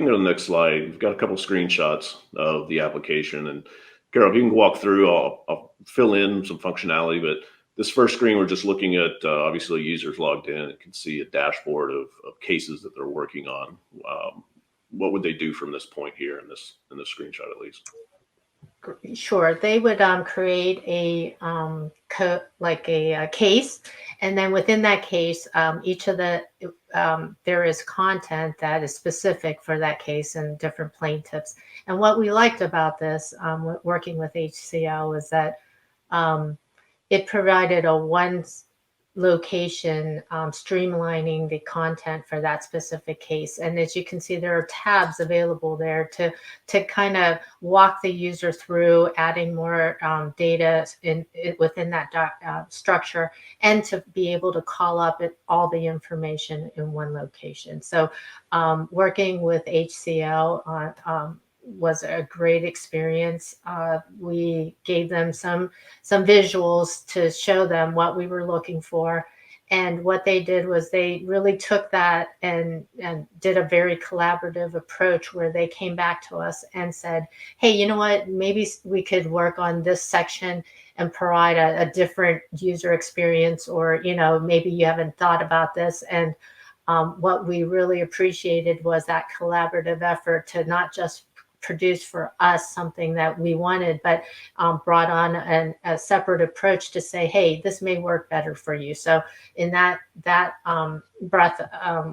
You know, the next slide, we've got a couple screenshots of the application. And Carol, if you can walk through, I'll fill in some functionality. But this first screen, we're just looking at obviously users logged in and can see a dashboard of cases that they're working on. What would they do from this point here in this screenshot at least? Sure, they would create a case, and then within that case, each of the there is content that is specific for that case and different plaintiffs. And what we liked about this, working with HCL, is that it provided a one location, streamlining the content for that specific case. And as you can see, there are tabs available there to kind of walk the user through adding more data within that structure, and to be able to call up all the information in one location. So working with HCL was a great experience. We gave them some visuals to show them what we were looking for. And what they did was they really took that and did a very collaborative approach, where they came back to us and said, hey, you know what, maybe we could work on this section and provide a different user experience, or, you know, maybe you haven't thought about this. And what we really appreciated was that collaborative effort to not just produce for us something that we wanted, but brought on a separate approach to say, hey, this may work better for you. So in that breath,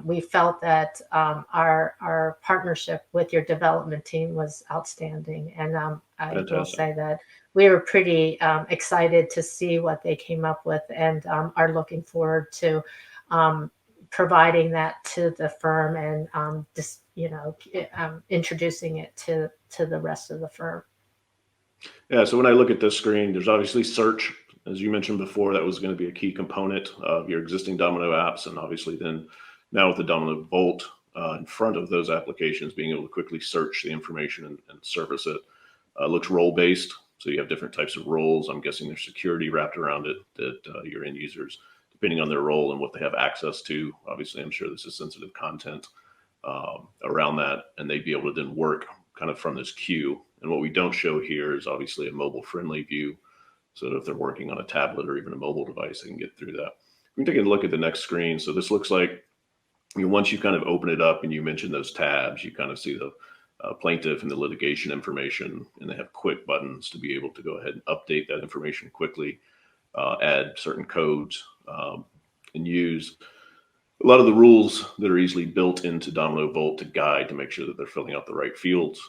we felt that our partnership with your development team was outstanding. And I will say that we were pretty excited to see what they came up with, and are looking forward to providing that to the firm, and just, you know, introducing it to the rest of the firm. Yeah, so when I look at this screen, there's obviously search. As you mentioned before, that was going to be a key component of your existing Domino apps. And obviously then now with the Domino Vault in front of those applications, being able to quickly search the information and service it. Looks role-based, so you have different types of roles. I'm guessing there's security wrapped around it that your end users, depending on their role and what they have access to. Obviously, I'm sure this is sensitive content around that, and they'd be able to then work kind of from this queue. And what we don't show here is obviously a mobile-friendly view, so that if they're working on a tablet or even a mobile device, they can get through that. We can take a look at the next screen. So this looks like, you know, once you kind of open it up and you mentioned those tabs, you kind of see the plaintiff and the litigation information, and they have quick buttons to be able to go ahead and update that information quickly, add certain codes, and use a lot of the rules that are easily built into Domino Vault to guide to make sure that they're filling out the right fields,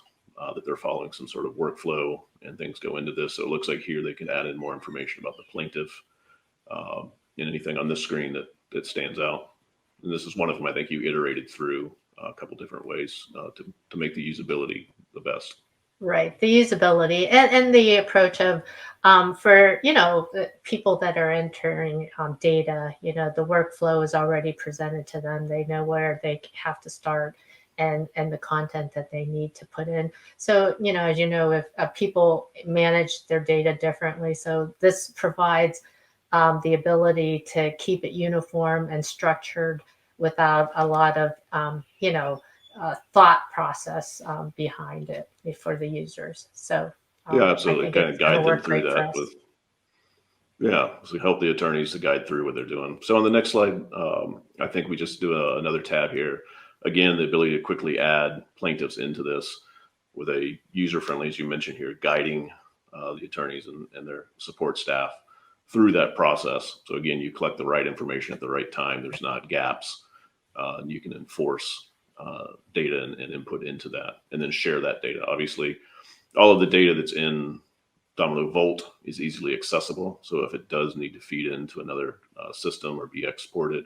that they're following some sort of workflow, and things go into this. So it looks like here they can add in more information about the plaintiff, and anything on this screen that stands out. And this is one of them I think you iterated through a couple different ways to make the usability the best. Right, the usability and the approach of for, you know, people that are entering data, you know, the workflow is already presented to them. They know where they have to start, and the content that they need to put in. So, you know, as you know, if people manage their data differently, so this provides the ability to keep it uniform and structured without a lot of, you know, thought process behind it for the users. So Yeah, I absolutely. think Kind it's of going to guide them work through great for that us. with, yeah, so help the attorneys to guide through what they're doing. So on the next slide, I think we just do another tab here. Again, the ability to quickly add plaintiffs into this with a user-friendly, as you mentioned here, guiding the attorneys and their support staff through that process. So again, you collect the right information at the right time. There's not gaps, and you can enforce data and input into that, and then share that data. Obviously, all of the data that's in Domino Vault is easily accessible. So if it does need to feed into another system or be exported,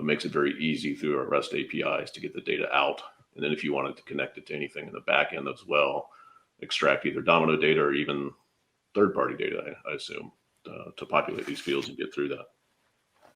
makes it very easy through our REST APIs to get the data out. And then if you wanted to connect it to anything in the back end as well, extract either Domino data or even third-party data, I assume, to populate these fields and get through that.